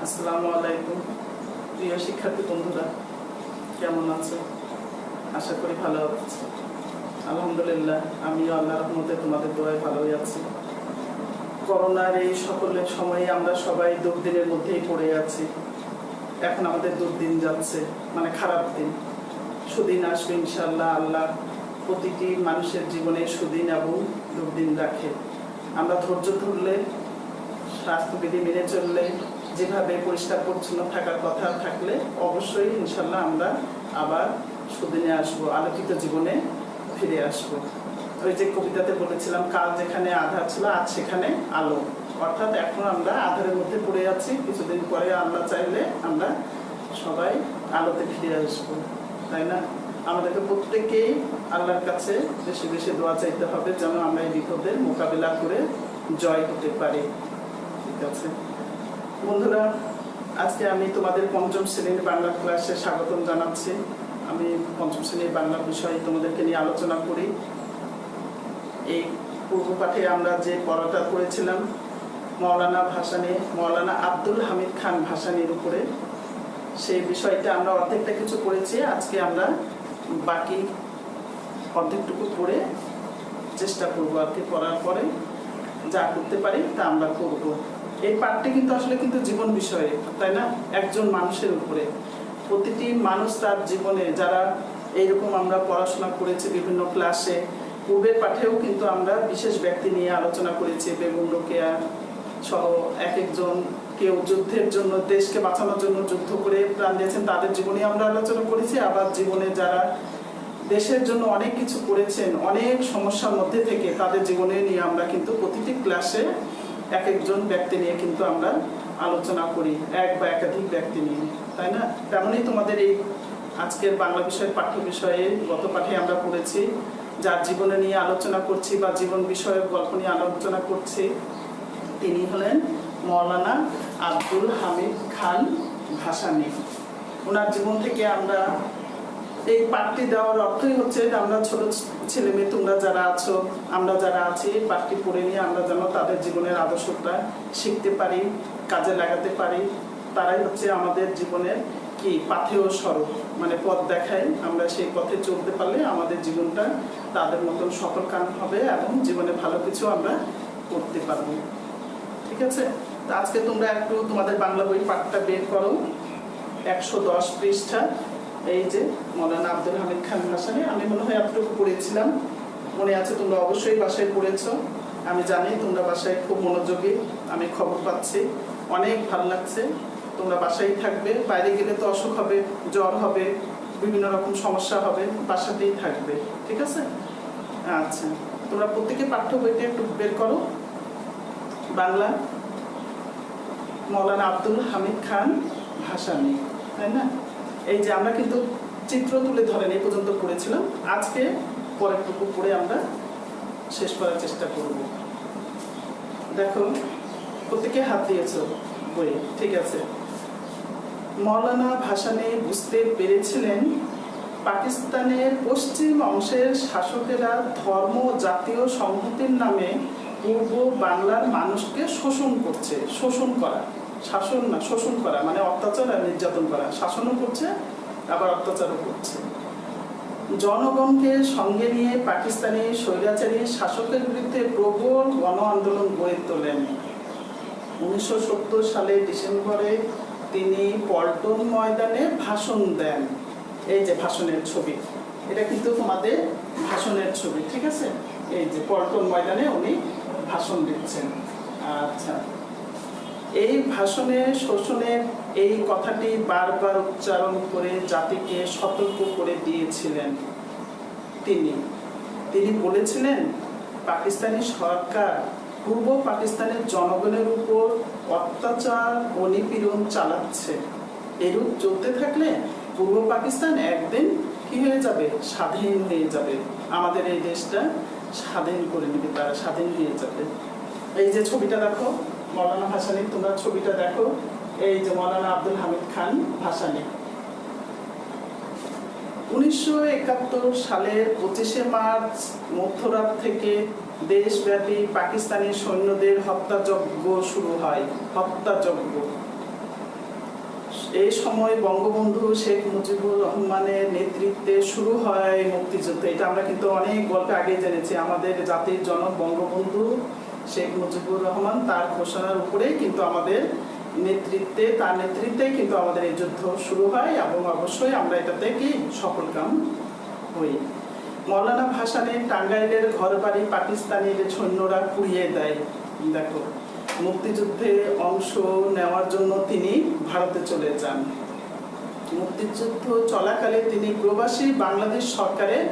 আসসালামু আলাইকুম প্রিয় শিক্ষার্থী বন্ধুরা, কেমন আছো? আশা করি ভালো আছো। আলহামদুলিল্লাহ, আমিও আল্লাহর রহমতে তোমাদের দোয়ায় ভালোই আছি। করোনার এই সকলের সময়ে আমরা সবাই দুর্দিনের মধ্যেই পড়ে আছি। এখন আমাদের দুর্দিন যাচ্ছে, মানে খারাপ দিন। সুদিন আসবে ইনশাআল্লাহ। আল্লাহ প্রতিটি মানুষের জীবনে সুদিন এবং দুর্দিন রাখে। আমরা ধৈর্য ধরলে, স্বাস্থ্যবিধি মেনে চললে, যেভাবে পরিষ্কার পরিচ্ছন্ন থাকার কথা থাকলে অবশ্যই ইনশাল্লাহ আমরা আবার সুদিনে আসবো, আলোকিত জীবনে ফিরে আসবো। ওই যে কবিতাতে বলেছিলাম, কাল যেখানে আধার ছিল আজ সেখানে আলো। অর্থাৎ এখন আমরা আধারের মধ্যে পড়ে আছি, কিছুদিন পরে আল্লাহ চাইলে আমরা সবাই আলোতে ফিরে আসবো, তাই না? আমাদেরকে প্রত্যেকেই আল্লাহর কাছে বেশি বেশি দোয়া চাইতে হবে যেন আমরা এই বিপদের মোকাবিলা করে জয় হতে পারি। ঠিক আছে বন্ধুরা, আজকে আমি তোমাদের পঞ্চম শ্রেণীর বাংলা ক্লাসে স্বাগতম জানাচ্ছি। আমি পঞ্চম শ্রেণীর বাংলা বিষয়ে তোমাদেরকে নিয়ে আলোচনা করি। এই পূর্ব পাঠে আমরা যে পড়াটা করেছিলাম মৌলানা ভাসানী, মৌলানা আব্দুল হামিদ খান ভাসানীর উপরে, সেই বিষয়টা আমরা অর্ধেকটা কিছু পড়েছি। আজকে আমরা বাকি অর্ধেকটুকু পড়ে চেষ্টা করবো আর কি। পড়ার পরে যা করতে পারি তা আমরা করবো। এই পাঠটি কিন্তু আসলে জীবন বিষয়ে, তাই না? একজন মানুষের উপরে, প্রতিটি মানুষ তার জীবনে, যারা এইরকম আমরা পড়াশোনা করেছি বিভিন্ন ক্লাসে, পূর্বের পাঠেও কিন্তু আমরা বিশেষ ব্যক্তি নিয়ে আলোচনা করেছি। বেগম রোকেয়া সহ এক একজন, কেউ যুদ্ধের জন্য, দেশকে বাঁচানোর জন্য যুদ্ধ করে প্রাণ দিয়েছেন, তাদের জীবনে আমরা আলোচনা করেছি। আবার জীবনে যারা দেশের জন্য অনেক কিছু করেছেন, অনেক সমস্যার মধ্যে থেকে, তাদের জীবনে নিয়ে আমরা কিন্তু প্রতিটি ক্লাসে এক একজন ব্যক্তি নিয়ে কিন্তু আমরা আলোচনা করি, এক বা একাধিক ব্যক্তি নিয়ে, তাই না? তেমনই তোমাদের এই আজকের বাংলা বিষয়ের পাঠ্য বিষয়ে গত পাঠে আমরা পড়েছি, যার জীবনে নিয়ে আলোচনা করছি বা জীবন বিষয়ক গল্প নিয়ে আলোচনা করছি, তিনি হলেন মৌলানা আব্দুল হামিদ খান ভাসানী। ওনার জীবন থেকে আমরা এই পাঠটি দেওয়ার অর্থই হচ্ছে আমরা ছোট ছেলে মেয়ে, তোমরা যারা আছো, আমরা যারা আছি, পাঠটি পড়ে নিয়ে আমরা যেন তাদের জীবনের আদর্শটা শিখতে পারি, কাজে লাগাতে পারি। তারাই হচ্ছে আমাদের জীবনের কি পাথেয় স্বরূপ, মানে পথ দেখায়। আমরা সেই পথে চলতে পারলে আমাদের জীবনটা তাদের মতন সফল কাম হবে এবং জীবনে ভালো কিছু আমরা করতে পারবো। ঠিক আছে, তো আজকে তোমরা একটু তোমাদের বাংলা বই পাঠটা বের করো, 110 পৃষ্ঠা। এই যে মৌলানা আব্দুল হামিদ খান ভাসানী, আমি মনে হয় এতটুকু পড়েছিলাম, মনে আছে? তোমরা অবশ্যই বাসায় পড়েছো, আমি জানি তোমরা বাসায় খুব মনোযোগী, আমি খবর পাচ্ছি, অনেক ভালো লাগছে। তোমরা বাসায় থাকবে, বাইরে গেলে তো অসুখ হবে, জ্বর হবে, বিভিন্ন রকম সমস্যা হবে, বাসাতেই থাকবে। ঠিক আছে? আচ্ছা, তোমরা প্রত্যেকে পাঠ্য বইটা একটু বের করো, বাংলা মৌলানা আব্দুল হামিদ খান ভাসানী, তাই না? এই যে আমরা কিন্তু চিত্র তুলে ধরেন এই পর্যন্ত পড়েছিলাম, আজকে পরেরটুকু পড়ে আমরা শেষ করার চেষ্টা করব। দেখো, প্রত্যেকে হাত দিয়েছো বই, ঠিক আছে। মৌলানা ভাসানী বুঝতে পেরেছিলেন পাকিস্তানের পশ্চিম অংশের শাসকেরা ধর্ম জাতীয় সংহতির নামে পূর্ব বাংলার মানুষকে শোষণ করছে। শোষণ করা, শাসন না, শোষণ করা মানে অত্যাচার আর নির্যাতন করা। শাসনও করছে আবার অত্যাচারও করছে। জনগণকে সঙ্গে নিয়ে পাকিস্তানি স্বৈরাচারী শাসকের বিরুদ্ধে প্রবল গণ আন্দোলন গড়ে তোলেন। 1970 সালের ডিসেম্বরে তিনি পল্টন ময়দানে ভাষণ দেন। এই যে ভাষণের ছবি, এটা কিন্তু তোমাদের ভাষণের ছবি, ঠিক আছে? এই যে পল্টন ময়দানে উনি ভাষণ দিচ্ছেন। আচ্ছা, এই ভাষণে শোষণের এই কথাটি বারবার উচ্চারণ করে জাতিকে সতর্ক করে দিয়েছিলেন। তিনি বলেছিলেন পাকিস্তানি সরকার পূর্ব পাকিস্তানের জনগণের উপর অত্যাচার ও নিপীড়ন চালাচ্ছে। এরূপ চলতে থাকলে পূর্ব পাকিস্তান একদিন কি হয়ে যাবে? স্বাধীন হয়ে যাবে। আমাদের এই দেশটা স্বাধীন করে নেবে, তারা স্বাধীন হয়ে যাবে। এই যে ছবিটা দেখো মৌলানা ভাসানী, তোমরা ছবিটা দেখো। এই যে মৌলানা আব্দুল হামিদ খান ভাসানী 1971 সালের 25শে মার্চ মধ্যরাত থেকে দেশব্যাপী পাকিস্তানি সৈন্যদের হত্যাযজ্ঞ শুরু হয়। হত্যাযজ্ঞ এই সময় বঙ্গবন্ধু শেখ মুজিবুর রহমানের নেতৃত্বে শুরু হয় মুক্তিযুদ্ধ। এটা আমরা কিন্তু অনেক গল্পে আগে জেনেছি। আমাদের জাতির জনক বঙ্গবন্ধু শেখ মুজিবুর রহমান, তার ঘোষণার উপরেই কিন্তু আমাদের তার নেতৃত্বেই কিন্তু আমাদের এই যুদ্ধ শুরু হয় এবং অবশ্যই আমরা এটাতে কি সফলকাম হই। মৌলানা ভাসানীর টাঙ্গাইলের ঘরবাড়ি পাকিস্তানির সৈন্যরা পুড়িয়ে দেয়। দেখো, মুক্তিযুদ্ধে অংশ নেওয়ার জন্য তিনি ভারতে চলে যান। মুক্তিযুদ্ধ চলাকালে তিনি প্রবাসী বাংলাদেশ সরকারের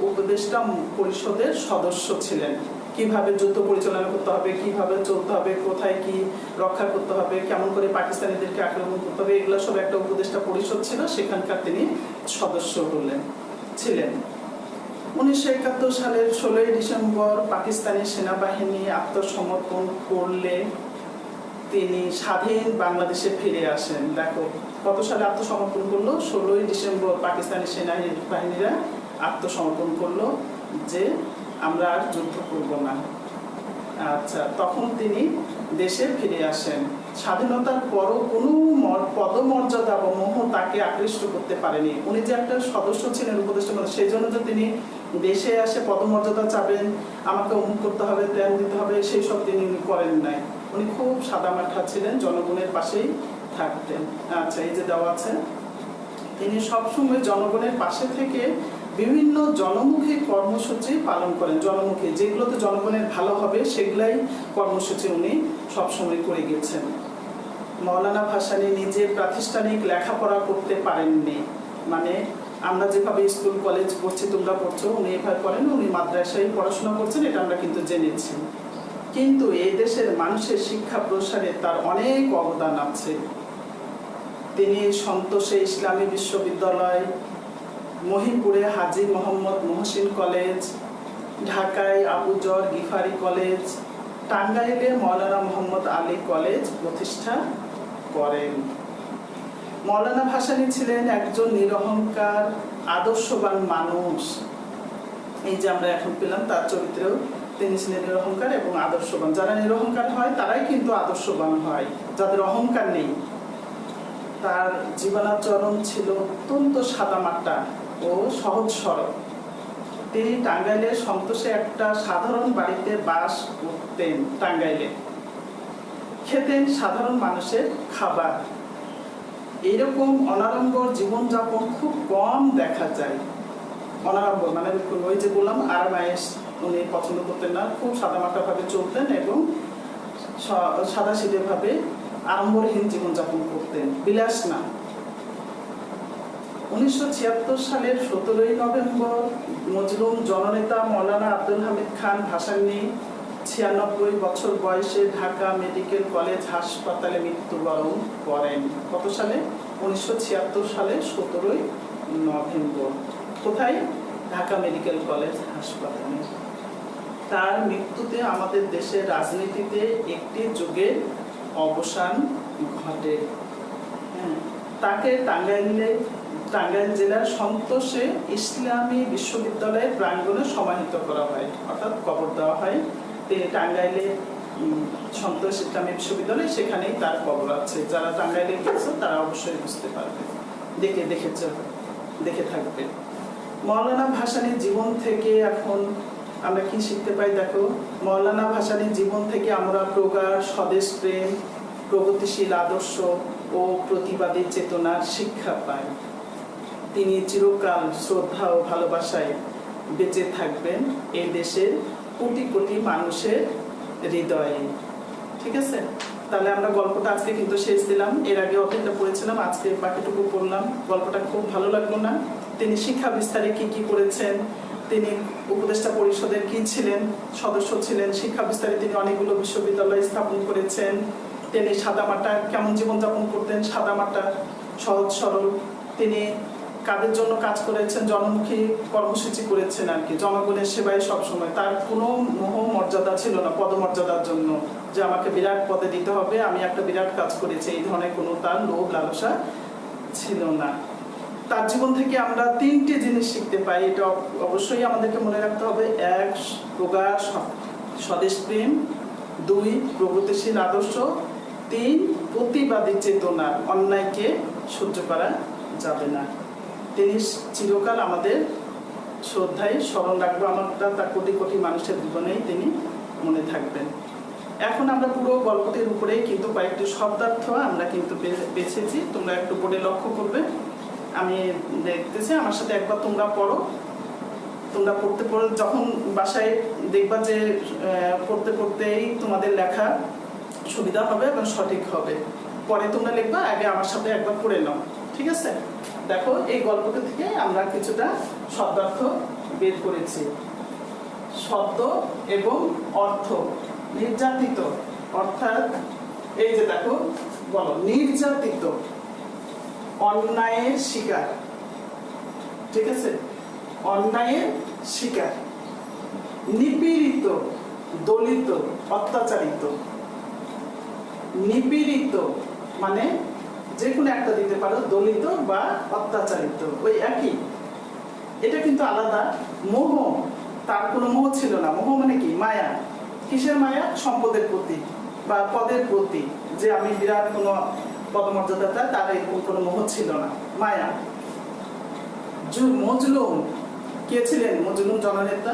উপদেষ্টা পরিষদের সদস্য ছিলেন। কিভাবে যুদ্ধ পরিচালনা করতে হবে, কিভাবে চলতে হবে, কোথায় কি রক্ষা করতে হবে, কেমন করে পাকিস্তানিদেরকে আক্রমণ করতে হবে, এগুলো সব একটা উপদেষ্টা পরিষদ ছিল, সেখানকার তিনি সদস্য ছিলেন। 1971 সালের 16 ডিসেম্বর পাকিস্তানি সেনাবাহিনী আত্মসমর্পণ করলে তিনি স্বাধীন বাংলাদেশে ফিরে আসেন। দেখো, কত সালে আত্মসমর্পণ করলো? 16 ডিসেম্বর পাকিস্তানি সেনাবাহিনীরা আত্মসমর্পণ করলো যে আমরা আর যুদ্ধ করব না। আচ্ছা, তখন তিনি দেশে ফিরে আসেন। স্বাধীনতার পরও কোনো পদমর্যাদা বা মোহ তাকে আকৃষ্ট করতে পারেনি। উনি যে একটা সদস্য ছিলেন উপদেষ্টা, সেই জন্য যে তিনি দেশে আসে পদমর্যাদা চাবেন, আমাকে অমুক করতে হবে, ত্যাগ দিতে হবে, সেই সব তিনি করেন নাই। উনি খুব সাদামাঠা ছিলেন, জনগণের পাশেই থাকতেন। আচ্ছা, এই যে দেওয়া আছে, তিনি সবসময় জনগণের পাশে থেকে বিভিন্ন জনমুখী কর্মসূচি পালন করেন। জনমুখী যেগুলোতে জনগণের ভালো হবে সেগুলাই কর্মসূচি উনি সবসময় করে গেছেন। মৌলানা ভাসানী নিজে প্রাতিষ্ঠানিক লেখাপড়া করতে পারেননি। মানে আমরা যেভাবে স্কুল কলেজ পড়ছি, তোমরা পড়ছো, উনি এভাবে করেন, উনি মাদ্রাসায় পড়াশোনা করছেন, এটা আমরা কিন্তু জেনেছি। কিন্তু এই দেশের মানুষের শিক্ষা প্রসারে তার অনেক অবদান আছে। তিনি সন্তোষে ইসলামী বিশ্ববিদ্যালয়, মহিপুরে হাজী মোহাম্মদ মহসিন কলেজ, ঢাকায় আবু জর গিফারি কলেজ, টাঙ্গাইলে মৌলানা মোহাম্মদ আলী কলেজ প্রতিষ্ঠা করেন। মৌলানা ভাসানী ছিলেন একজন নিরহংকার আদর্শবান মানুষ। এই যে আমরা এখন পেলাম তার চরিত্রেও তিনি ছিলেন নিরহংকার এবং আদর্শবান। যারা নিরহংকার হয় তারাই কিন্তু আদর্শবান হয়, যাদের অহংকার নেই। তার জীবনাচরণ ছিল অত্যন্ত সাদামাটা ও সহজ সরল। তিনি টাঙ্গাইলের সন্তোষে একটা সাধারণ বাড়িতে বাস করতেন। টাঙ্গাইলে খেতেন সাধারণ মানুষের খাবার। এইরকম অনাড়ম্বর জীবনযাপন খুব কম দেখা যায়। অনাড়ম্বর মানে ওই যে বললাম, আরামায়েশ উনি পছন্দ করতেন না, খুব সাদামাটা ভাবে চলতেন এবং সাদাসিধে ভাবে আড়ম্বরহীন জীবনযাপন করতেন, বিলাস না। 1976 সালের 17 নভেম্বর মজলুম জননেতা মৌলানা আব্দুল হামিদ খান ভাসানী 96 বছর বয়সে ঢাকা মেডিকেল কলেজ হাসপাতালে মৃত্যুবরণ করেন। কত সালে? 1976 সালের 17 নভেম্বর। কোথায়? ঢাকা মেডিকেল কলেজ হাসপাতালে। তার মৃত্যুতে আমাদের দেশের রাজনীতিতে একটি যুগের অবসান ঘটে। তাকে টাঙ্গাইল জেলার সন্তোষে ইসলামী বিশ্ববিদ্যালয়ের প্রাঙ্গণে সমাহিত করা হয়, অর্থাৎ কবর দেওয়া হয়। তিনি টাঙ্গাইলে সন্তোষ ইসলামী বিশ্ববিদ্যালয়, সেখানেই তার কবর আছে। যারা টাঙ্গাইলে গেছে তারা অবশ্যই বুঝতে পারবে, দেখে থাকবে। মৌলানা ভাসানীর জীবন থেকে এখন আমরা কি শিখতে পাই? দেখো, মৌলানা ভাসানীর জীবন থেকে আমরা প্রগাঢ় স্বদেশ প্রেম, প্রগতিশীল আদর্শ ও প্রতিবাদী চেতনার শিক্ষা পাই। তিনি চিরকাল শ্রদ্ধা ও ভালোবাসায় বেঁচে থাকবেন এই দেশের কোটি কোটি মানুষের হৃদয়ে। ঠিক আছে, তাহলে আমরা গল্পটা আজকে কিন্তু শেষ দিলাম। এর আগে অর্ধেকটা পড়েছিলাম, আজকে বাকিটুকু পড়লাম। গল্পটা খুব ভালো লাগলো না? তিনি শিক্ষা বিস্তারে কি কি করেছেন, তিনি উপদেষ্টা পরিষদের কি ছিলেন, সদস্য ছিলেন, শিক্ষা বিস্তারে তিনি অনেকগুলো বিশ্ববিদ্যালয় স্থাপন করেছেন। তিনি সাদামাটা কেমন জীবনযাপন করতেন, সাদামাটা সহজ সরল। তিনি কাদের জন্য কাজ করেছেন? জনমুখী কর্মসূচি করেছেন আর কি, জনগণের সেবায় সবসময়। তার কোনো মোহ মর্যাদা ছিল না পদমর্যাদার জন্য, যে আমাকে বিরাট পদে দিতে হবে, আমি একটা বিরাট কাজ করেছি, এই ধরনের কোনো তার লোভ লালসা ছিল না। তার জীবন থেকে আমরা 3টি জিনিস শিখতে পাই, এটা অবশ্যই আমাদেরকে মনে রাখতে হবে। 1, প্রগাঢ় স্বদেশপ্রেম। 2, প্রগতিশীল আদর্শ। তিন, প্রতিবাদী চেতনা, অন্যায়কে সহ্য করা যাবে না। তিনি চিরকাল আমাদের শ্রদ্ধায় স্মরণ রাখবো, আমরা তার কোটি কোটি মানুষের জীবনেই তিনি মনে থাকবেন। এখন আমরা পুরো গল্পটির উপরেই কিন্তু কয়েকটি শব্দার্থ আমরা কিন্তু বেছেছি, তোমরা একটু বোর্ডে লক্ষ্য করবে। আমি দেখতেছি, আমার সাথে একবার তোমরা পড়ো। তোমরা পড়তে পড়ে যখন বাসায় দেখবা যে পড়তে পড়তেই তোমাদের লেখা সুবিধা হবে এবং সঠিক হবে, পরে তোমরা লিখবা, আগে আমার সাথে একবার পড়ে নাও, ঠিক আছে? দেখো, এই গল্পটা থেকে আমরা কিছুটা শব্দার্থ বের করেছি। শব্দ এবং অর্থ। নির্যাতিত অর্থাৎ এই যে দেখো, বলো নির্যাতিত, অন্যায়ের শিকার, ঠিক আছে? অন্যায়ের শিকার। নিপীড়িত, দলিত, অত্যাচারিত। নিপীড়িত মানে যে কোনো একটা দিতে পারো, দলিত বা অত্যাচারিত ওই একই, এটা কিন্তু আলাদা। মোহ, তার কোনো মোহ ছিল না। মোহ মানে কি? মায়া। কিসের মায়া? সম্পদের প্রতি বা পদের প্রতি, যে আমি বিরাট কোনো পদমর্যাদাটা, তার এরকম কোনো মোহ ছিল না, মায়া। মজলুম, কে ছিলেন মজলুম? জননেতা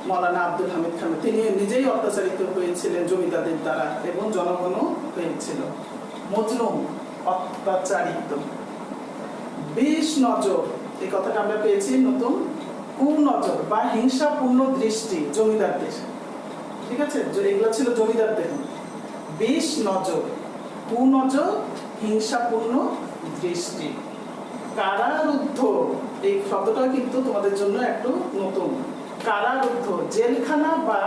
মৌলানা আব্দুল হামিদ খান। তিনি নিজেই অত্যাচারিত হয়েছিলেন জমিদারদের দ্বারা এবং জনগণও হয়েছিল। মজলুম, অত্যাচারিত। বিষ নজর, এই কথাটা আমরা পেয়েছি নতুন। কুনজর বা হিংসাপূর্ণ দৃষ্টি জমিদারদের, ঠিক আছে? এগুলো ছিল জমিদারদের। বিষ নজর, কুনজর, হিংসাপূর্ণ দৃষ্টি। কারারুদ্ধ, এই শব্দটা কিন্তু তোমাদের জন্য একটু নতুন। কারারুদ্ধ, জেলখানা বা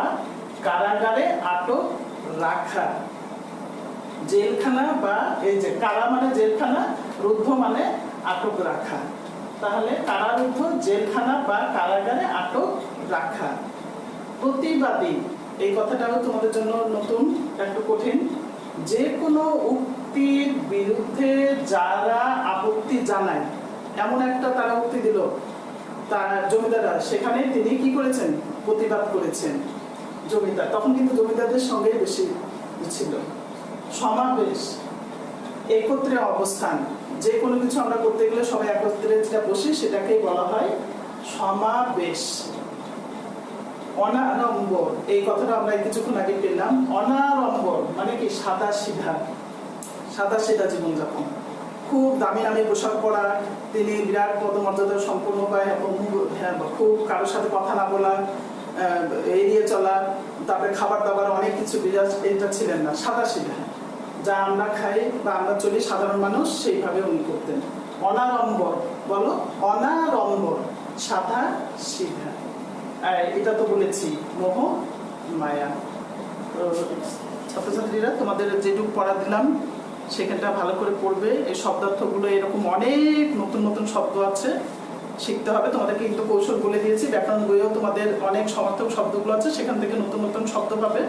কারাগারে আটক রাখা। জেলখানা বা এই যে কারা মানে জেলখানা, রুদ্ধ মানে আটক রাখা। তাহলে কারারুদ্ধ, জেলখানা বা কারাগারে আটক রাখা। প্রতিবাদী, এই কথাটাও তোমাদের জন্য নতুন, একটু কঠিন। যে কোনো উক্তির বিরুদ্ধে যারা আপত্তি জানায়, এমন একটা তারা উক্তি দিল তার জমিদাররা, সেখানে তিনি কি করেছেন? প্রতিবাদ করেছেন। জমিদার তখন কিন্তু জমিদারদের সঙ্গে বেশি ছিল। সমাবেশ, একত্রে অবস্থান। যে কোনো কিছু আমরা করতে গেলে সবাই একত্রে যেটা বসি সেটাকেই বলা হয় সমাবেশ। অনাড়ম্বর, এই কথাটা আমরা কিছুক্ষণ আগে পেলাম। অনাড়ম্বর মানে কি? সাদা সিধা, সাদা সিধা জীবনযাপন। খুব দামি দামি পোশাক পরা, তিনি বিরাট পদমর্যাদা সম্পূর্ণ পায়, খুব কারোর সাথে কথা না বলা, এড়িয়ে চলা, তারপরে খাবার দাবার অনেক কিছু বিরাট, এটা ছিলেন না। সাদা সিধা, যা আমরা খাই বা আমরা চলি সাধারণ মানুষ, সেইভাবে উনি করতেন। অনাড়ম্বর, বলো অনাড়ম্বর, সাদা সিধা। এটা তো বলেছি মোহ মায়া। ছাত্রছাত্রীরা তোমাদের যেটুকু পড়া দিলাম সেখানটা ভালো করে পড়বে। এই শব্দার্থগুলো এরকম অনেক নতুন নতুন শব্দ আছে, শিখতে হবে। তোমাদেরকে কিন্তু কৌশল বলে দিয়েছি, ব্যাকরণ বইয়েও তোমাদের অনেক সমার্থক শব্দগুলো আছে, সেখান থেকে নতুন নতুন শব্দ পাবে।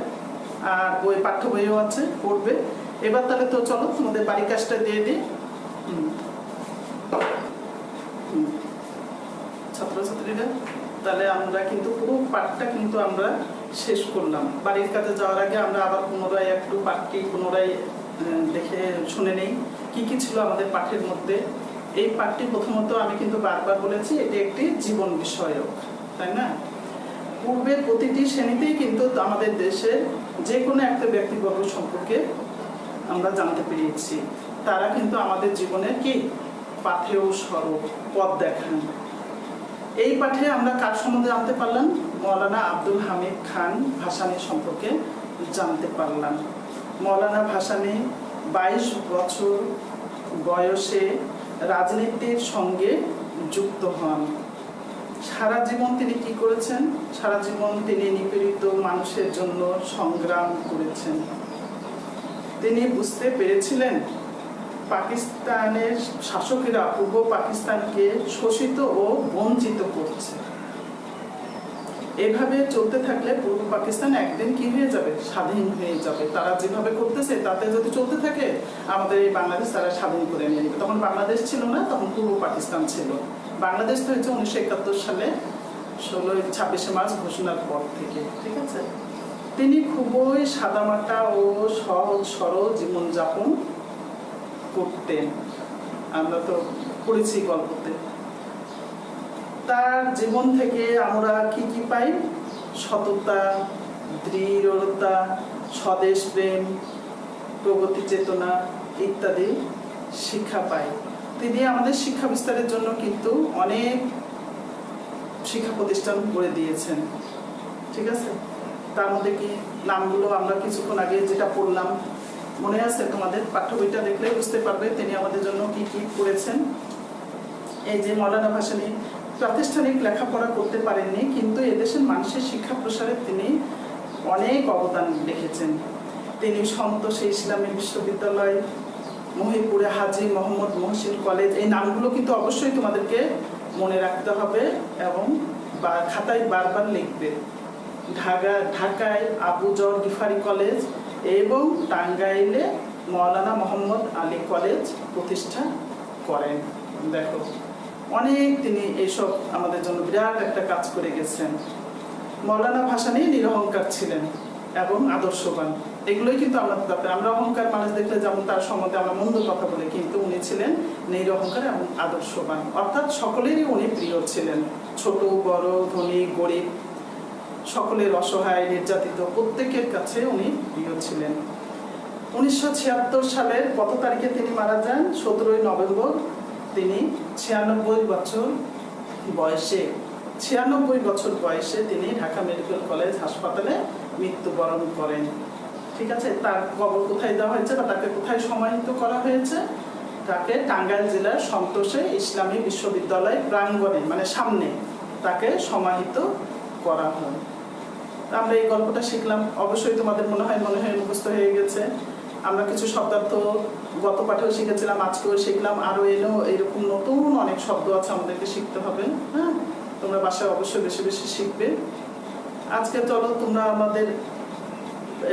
আর বই পাঠ্য বইও আছে, পড়বে। এবার তাহলে তো চলো তোমাদের বাড়ির কাজটা দিয়ে দিই। ছাত্রছাত্রীরা, তাহলে আমরা কিন্তু পুরো পাঠটা কিন্তু আমরা শেষ করলাম। বাড়ির কাজে যাওয়ার আগে আমরা আবার পুনরায় একটু পাঠটি পুনরায় দেখে শুনে নেই কি কি ছিল আমাদের পাঠের মধ্যে। এই পাঠটি প্রথমত আমি কিন্তু বারবার বলেছি, এটি একটি জীবন বিষয়ক, তাই না? পূর্বের প্রতিটি শ্রেণীতেই কিন্তু আমাদের দেশের যে কোনো একটা ব্যক্তিবর্গ সম্পর্কে আমরা জানতে পেরেছি। তারা কিন্তু আমাদের জীবনের কি পাথেয় স্বরূপ, পথ দেখান। এই পাঠে আমরা কার সম্বন্ধে জানতে পারলাম? মৌলানা আব্দুল হামিদ খান ভাসানী সম্পর্কে জানতে পারলাম। মৌলানা ভাসানী 22 বছর বয়সে রাজনীতির সঙ্গে যুক্ত হন। সারা জীবন তিনি কি করেছেন? সারা জীবন তিনি নিপীড়িত মানুষের জন্য সংগ্রাম করেছেন। তিনি বুঝতে পেরেছিলেন পাকিস্তানের শাসকেরা পূর্ব পাকিস্তানকে শোষিত ও বঞ্চিত করছে। এভাবে চলতে থাকলে পূর্ব পাকিস্তান একদিন কি হয়ে যাবে? স্বাধীন হয়ে যাবে। তারা যেভাবে করতেছে তাতে যদি চলতে থাকে আমাদের এই বাংলাদেশ তারা স্বাধীন করে নিয়ে নেবে। তখন বাংলাদেশ ছিল না, তখন পূর্ব পাকিস্তান ছিল। বাংলাদেশ তো হচ্ছে 1971 সালে 26শে মার্চ ঘোষণার পর থেকে, ঠিক আছে? তিনি খুবই সাদামাটা ও সহজ সরল জীবনযাপন করতেন। আমরা তো পড়েছি গল্পতে। তার জীবন থেকে আমরা কি কি পাই? সততা, দৃঢ়তা, স্বদেশ প্রেম, প্রগতি চেতনা ইত্যাদি শিক্ষা পাই। তিনি আমাদের শিক্ষা বিস্তারের জন্য কিন্তু অনেক শিক্ষা প্রতিষ্ঠান গড়ে দিয়েছেন। ঠিক আছে, তার মধ্যে কি নামগুলো আমরা কিছুক্ষণ আগে যেটা পড়লাম মনে আছে? তোমাদের পাঠ্য বইটা দেখলে বুঝতে পারবে তিনি আমাদের জন্য কি কি করেছেন। এই যে মৌলানা ভাসানী প্রাতিষ্ঠানিক লেখাপড়া করতে পারেননি, কিন্তু এদেশের মানুষের শিক্ষা প্রসারে তিনি অনেক অবদান রেখেছেন। তিনি সন্তোষে ইসলামী বিশ্ববিদ্যালয়, মহিপুরে হাজী মোহাম্মদ মহসিন কলেজ, এই নামগুলো কিন্তু অবশ্যই তোমাদেরকে মনে রাখতে হবে এবং খাতায় বারবার লিখবে। ঢাকায় আবু জর গিফারি কলেজ এবং টাঙ্গাইলে মৌলানা মোহাম্মদ আলী কলেজ প্রতিষ্ঠা করেন। দেখো, অনেক তিনি এইসব আমাদের জন্য বিরাট একটা কাজ করে গেছেন। মৌলানা ভাসানী নিরহংকার ছিলেন এবং আদর্শবান। এগুলোই কিন্তু আমরা অহংকার মানুষ দেখলে যেমন তার সম্বন্ধে আমরা মন্দ কথা বলি, কিন্তু উনি ছিলেন নিরহংকার এবং আদর্শবান, অর্থাৎ সকলেরই উনি প্রিয় ছিলেন। ছোট বড়, ধনী গরিব, সকলের অসহায় নির্যাতিত প্রত্যেকের কাছে উনি প্রিয় ছিলেন। 1976 সালের কত তারিখে তিনি মারা যান? 17 নভেম্বর। তিনি 96 বছর বয়সে 96 বছর বয়সে তিনি ঢাকা মেডিকেল কলেজ হাসপাতালে মৃত্যুবরণ করেন। ঠিক আছে, তার কবর কোথায় দেওয়া হয়েছে বা তাকে কোথায় সমাহিত করা হয়েছে? তাকে টাঙ্গাইল জেলার সন্তোষে ইসলামী বিশ্ববিদ্যালয় প্রাঙ্গণে, মানে সামনে তাকে সমাহিত করা হয়। আমরা এই গল্পটা শিখলাম, অবশ্যই তোমাদের মনে হয় মুখস্থ হয়ে গেছে। আমরা কিছু শব্দার্থ গত পাঠেও শিখেছিলাম, আজকেও শিখলাম, আরও এলেও এরকম নতুন অনেক শব্দ আছে আমাদেরকে শিখতে হবে। হ্যাঁ, তোমরা বাসায় অবশ্যই বেশি বেশি শিখবে। আজকে চলো তোমরা আমাদের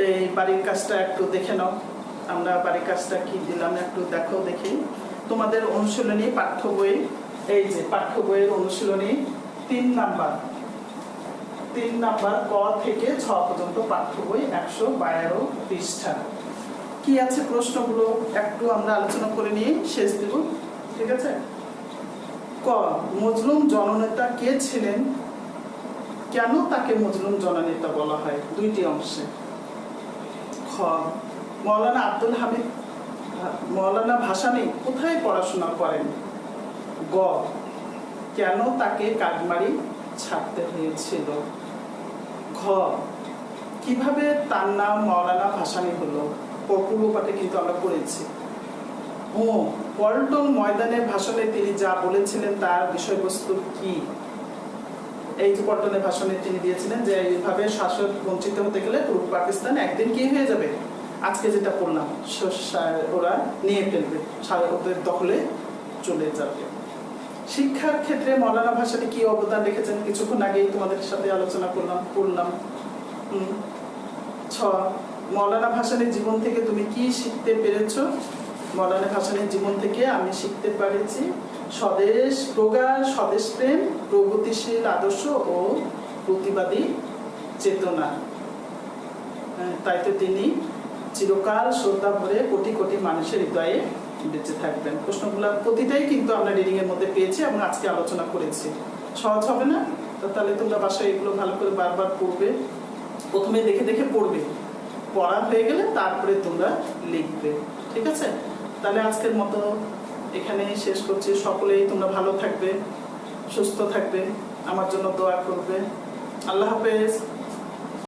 এই বাড়ির কাজটা একটু দেখে নাও। আমরা বাড়ির কাজটা কি দিলাম একটু দেখো, দেখি। তোমাদের অনুশীলনী পাঠ্য বই, এই যে পাঠ্য বইয়ের অনুশীলনী 3 নাম্বার ক থেকে 6 পর্যন্ত পাঠ্য বই, 112 পৃষ্ঠা। কি আছে প্রশ্নগুলো একটু আমরা আলোচনা করে নিয়ে শেষ দেব। ঠিক আছে। ক, মজলুম জননেতা কে ছিলেন? কেন তাকে মজলুম জননেতা বলা হয়? 2টি অংশে। খ, মৌলানা ভাসানী কোথায় পড়াশোনা করেন? গ, কেন তাকে কাঠমারি ছাড়তে হয়েছিল? ঘ, কিভাবে তার নাম মৌলানা ভাসানী হলো? পূর্ব পাঠে কিন্তু আমরা পড়েছি। ও, পল্টন ময়দানে ভাষণে তিনি যা বলেছিলেন তার বিষয়বস্তু কি? এই যে পল্টনের ভাষণে তিনি দিয়েছিলেন যে এইভাবে শাসক বঞ্চিত হতে গেলে পূর্ব পাকিস্তান একদিন কি হয়ে যাবে? আজকে যেটা পড়লাম, ওরা নিয়ে ফেলবে, ওদের দখলে চলে যাবে। শিক্ষার ক্ষেত্রে মৌলানা ভাসানী কি অবদান রেখেছেন? কিছুক্ষণ আগেই তোমাদের সাথে আলোচনা করলাম। 6, মৌলানা ভাসানীর জীবন থেকে তুমি কি শিখতে পেরেছো? মৌলানা ভাসানীর জীবন থেকে আমি শিখতে পেরেছি প্রগাঢ় স্বদেশ প্রেম, প্রগতিশীল আদর্শ ও প্রতিবাদী চেতনা। তাই তো তিনি চিরকাল শ্রদ্ধা ভরে কোটি কোটি মানুষের হৃদয়ে বেঁচে থাকবেন। প্রশ্নগুলো প্রতিটাই কিন্তু আমরা রিডিং এর মধ্যে পেয়েছি এবং আজকে আলোচনা করেছি। সহজ হবে না? তো তাহলে তোমরা বাসায় এগুলো ভালো করে বারবার পড়বে। প্রথমে দেখে দেখে পড়বে, পড়া হয়ে গেলে তারপরে তোমরা লিখবে। ঠিক আছে, তাহলে আজকের মতো এখানেই শেষ করছি। সকলেই তোমরা ভালো থাকবে, সুস্থ থাকবে, আমার জন্য দোয়া করবে। আল্লাহ হাফেজ।